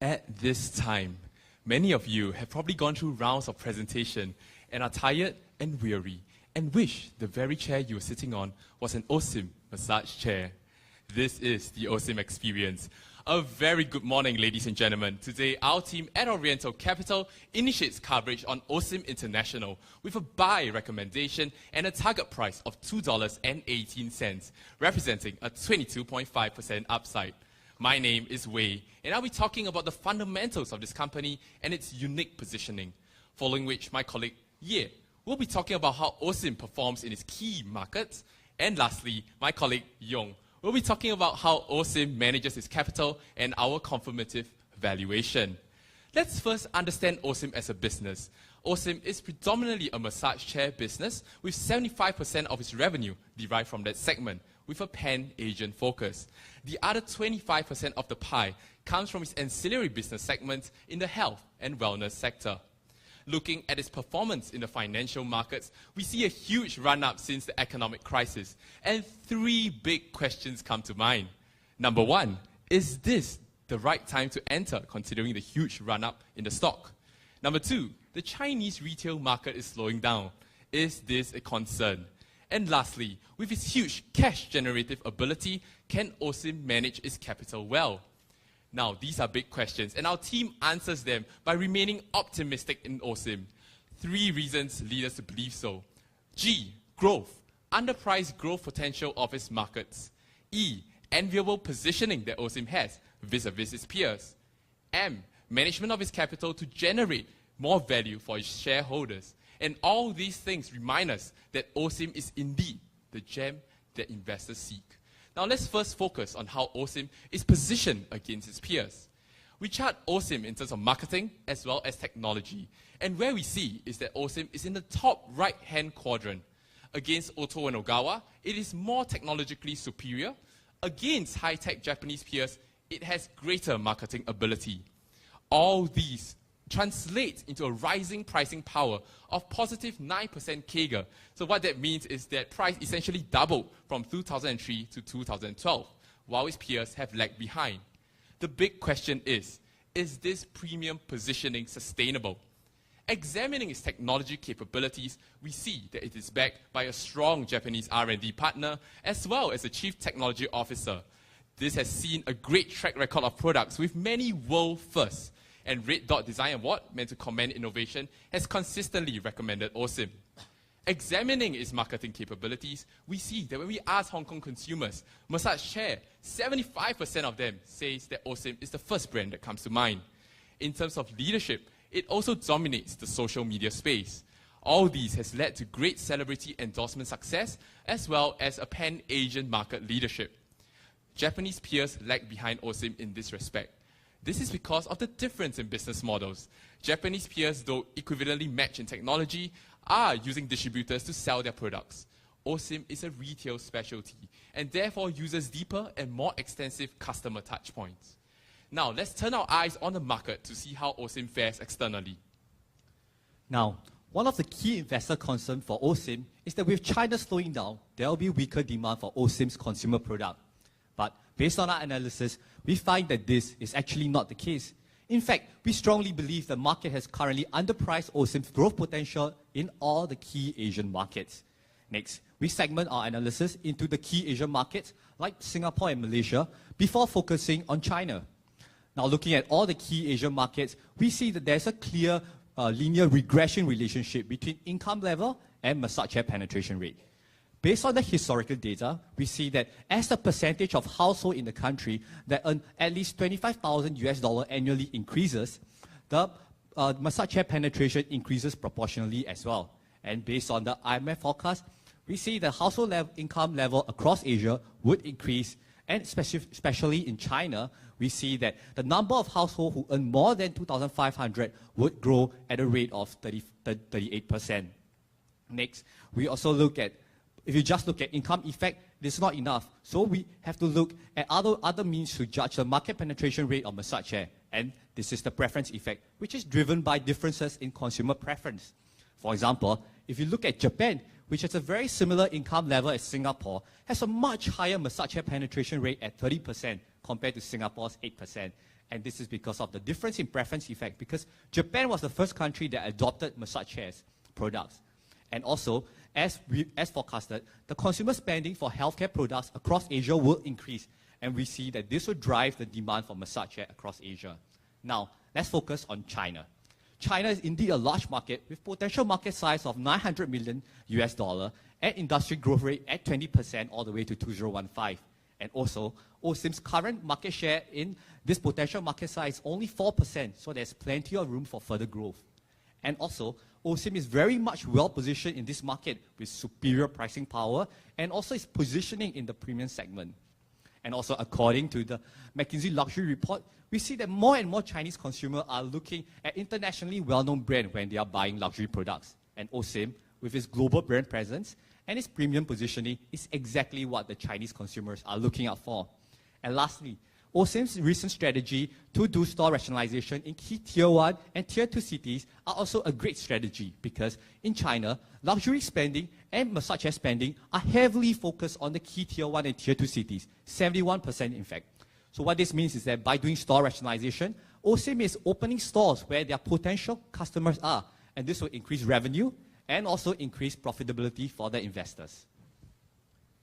At this time, many of you have probably gone through rounds of presentation and are tired and weary and wish the very chair you were sitting on was an OSIM massage chair. This is the OSIM experience. A very good morning, ladies and gentlemen. Today, our team at Oriental Capital initiates coverage on OSIM International with a buy recommendation and a target price of $2.18, representing a 22.5% upside. My name is Wei, and I'll be talking about the fundamentals of this company and its unique positioning, following which my colleague Ye will be talking about how OSIM performs in its key markets, and lastly, my colleague Yong will be talking about how OSIM manages its capital and our confirmative valuation. Let's first understand OSIM as a business. OSIM is predominantly a massage chair business with 75% of its revenue derived from that segment, with a pan-Asian focus. The other 25% of the pie comes from its ancillary business segments in the health and wellness sector. Looking at its performance in the financial markets, we see a huge run-up since the economic crisis, and three big questions come to mind. Number one, is this the right time to enter considering the huge run-up in the stock? Number two, the Chinese retail market is slowing down. Is this a concern? And lastly, with its huge cash-generative ability, can OSIM manage its capital well? Now, these are big questions, and our team answers them by remaining optimistic in OSIM. Three reasons lead us to believe so. G, growth, underpriced growth potential of its markets. E, enviable positioning that OSIM has vis-a-vis its peers. M, management of its capital to generate more value for its shareholders. And all these things remind us that OSIM is indeed the gem that investors seek. Now let's first focus on how OSIM is positioned against its peers. We chart OSIM in terms of marketing as well as technology. And where we see is that OSIM is in the top right-hand quadrant. Against Otto and Ogawa, it is more technologically superior. Against high-tech Japanese peers, it has greater marketing ability. All these translates into a rising pricing power of positive 9% CAGR. So what that means is that price essentially doubled from 2003 to 2012, while its peers have lagged behind. The big question is this premium positioning sustainable? Examining its technology capabilities, we see that it is backed by a strong Japanese R&D partner as well as a chief technology officer. This has seen a great track record of products with many world firsts. And Red Dot Design Award, meant to commend innovation, has consistently recommended OSIM. Examining its marketing capabilities, we see that when we ask Hong Kong consumers, massage chair, 75% of them says that OSIM is the first brand that comes to mind. In terms of leadership, it also dominates the social media space. All these has led to great celebrity endorsement success, as well as a pan-Asian market leadership. Japanese peers lag behind OSIM in this respect. This is because of the difference in business models. Japanese peers, though equivalently matched in technology, are using distributors to sell their products. OSIM is a retail specialty and therefore uses deeper and more extensive customer touchpoints. Now, let's turn our eyes on the market to see how OSIM fares externally. Now, one of the key investor concerns for OSIM is that with China slowing down, there will be weaker demand for OSIM's consumer product. But based on our analysis, we find that this is actually not the case. In fact, we strongly believe the market has currently underpriced OSIM's growth potential in all the key Asian markets. Next, we segment our analysis into the key Asian markets like Singapore and Malaysia before focusing on China. Now, looking at all the key Asian markets, we see that there's a clear linear regression relationship between income level and massage chair penetration rate. Based on the historical data, we see that as the percentage of households in the country that earn at least $25,000 annually increases, the massage chair penetration increases proportionally as well. And based on the IMF forecast, we see the household income level across Asia would increase, and especially in China, we see that the number of households who earn more than $2,500 would grow at a rate of 38%. Next, we also look at, if you just look at income effect, this is not enough. So we have to look at other means to judge the market penetration rate of massage chair. And this is the preference effect, which is driven by differences in consumer preference. For example, if you look at Japan, which has a very similar income level as Singapore, has a much higher massage chair penetration rate at 30% compared to Singapore's 8%. And this is because of the difference in preference effect, because Japan was the first country that adopted massage chairs products. And also, as forecasted, the consumer spending for healthcare products across Asia will increase. And we see that this will drive the demand for massage chair across Asia. Now, let's focus on China. China is indeed a large market with potential market size of $900 million and industry growth rate at 20% all the way to 2015. And also, OSIM's current market share in this potential market size is only 4%, so there's plenty of room for further growth. And also, OSIM is very much well positioned in this market with superior pricing power and also its positioning in the premium segment. And also, according to the McKinsey Luxury Report, we see that more and more Chinese consumers are looking at internationally well-known brands when they are buying luxury products. And OSIM, with its global brand presence and its premium positioning, is exactly what the Chinese consumers are looking out for. And lastly, OSIM's recent strategy to do store rationalization in key Tier 1 and Tier 2 cities are also a great strategy, because in China, luxury spending and massage chair spending are heavily focused on the key Tier 1 and Tier 2 cities, 71% in fact. So what this means is that by doing store rationalization, OSIM is opening stores where their potential customers are, and this will increase revenue and also increase profitability for the investors.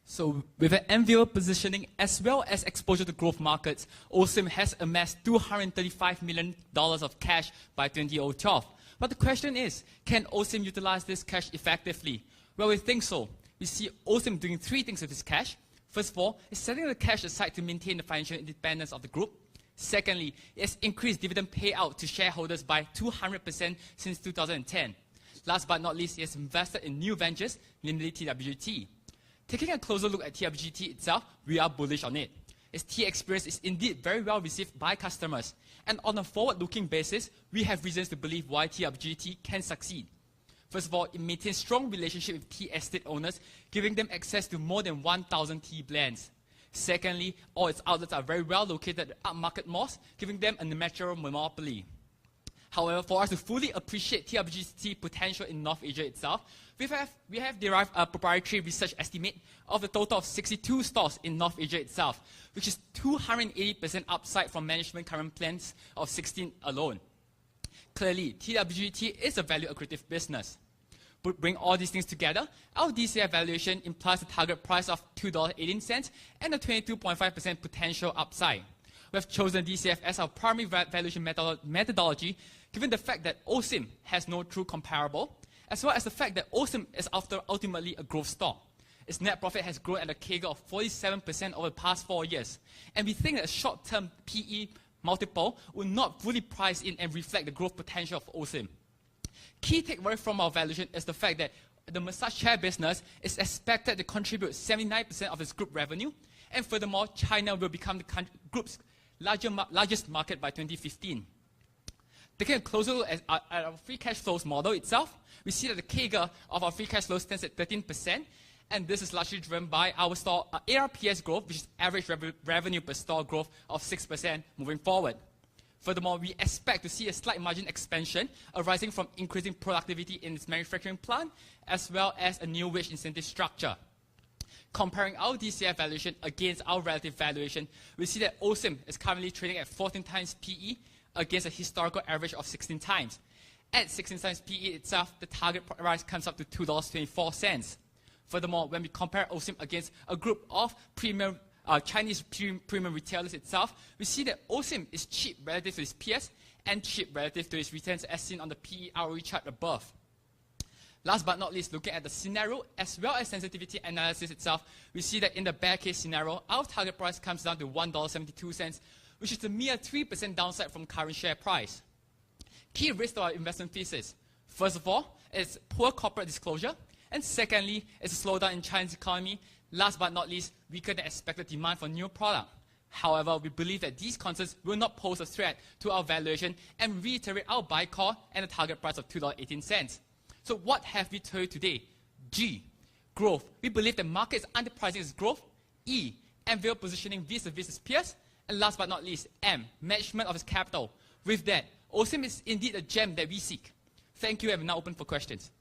So with an enviable positioning as well as exposure to growth markets, OSIM has amassed $235 million of cash by 2012. But the question is, can OSIM utilize this cash effectively? Well, we think so. We see OSIM doing three things with this cash. First of all, it's setting the cash aside to maintain the financial independence of the group. Secondly, it's increased dividend payout to shareholders by 200% since 2010. Last but not least, it's invested in new ventures, namely TWGT. Taking a closer look at TWGT itself, we are bullish on it. Its tea experience is indeed very well received by customers. And on a forward-looking basis, we have reasons to believe why TWGT can succeed. First of all, it maintains strong relationship with tea estate owners, giving them access to more than 1,000 tea blends. Secondly, all its outlets are very well located at upmarket malls, giving them a natural monopoly. However, for us to fully appreciate TWGT's potential in North Asia itself, we have derived a proprietary research estimate of the total of 62 stores in North Asia itself, which is 280% upside from management current plans of 16 alone. Clearly, TWGT is a value-accretive business. But bring all these things together, our DCF valuation implies a target price of $2.18 and a 22.5% potential upside. We have chosen DCF as our primary valuation methodology, given the fact that OSIM has no true comparable, as well as the fact that OSIM is ultimately a growth stock. Its net profit has grown at a CAGR of 47% over the past 4 years. And we think that a short-term PE multiple will not fully price in and reflect the growth potential of OSIM. Key takeaway from our valuation is the fact that the massage chair business is expected to contribute 79% of its group revenue, and furthermore, China will become the group's largest market by 2015. Taking a closer look at our free cash flows model itself, we see that the CAGR of our free cash flow stands at 13%, and this is largely driven by our store ARPS growth, which is average revenue per store growth of 6% moving forward. Furthermore, we expect to see a slight margin expansion arising from increasing productivity in its manufacturing plant, as well as a new wage incentive structure. Comparing our DCF valuation against our relative valuation, we see that OSIM is currently trading at 14 times PE against a historical average of 16 times. At 16 times PE itself, the target price comes up to $2.24. Furthermore, when we compare OSIM against a group of premium Chinese premium retailers itself, we see that OSIM is cheap relative to its peers and cheap relative to its returns as seen on the PE ROE chart above. Last but not least, looking at the scenario as well as sensitivity analysis itself, we see that in the bear case scenario, our target price comes down to $1.72, which is a mere 3% downside from current share price. Key risks to our investment thesis. First of all, it's poor corporate disclosure, and secondly, it's a slowdown in China's economy. Last but not least, weaker than expected demand for new product. However, we believe that these concerns will not pose a threat to our valuation and reiterate our buy call and a target price of $2.18. So what have we told you today? G, growth. We believe the market is underpricing its growth. E, enviable positioning vis-a-vis its peers. And last but not least, M, management of its capital. With that, OSIM is indeed a gem that we seek. Thank you, and we're now open for questions.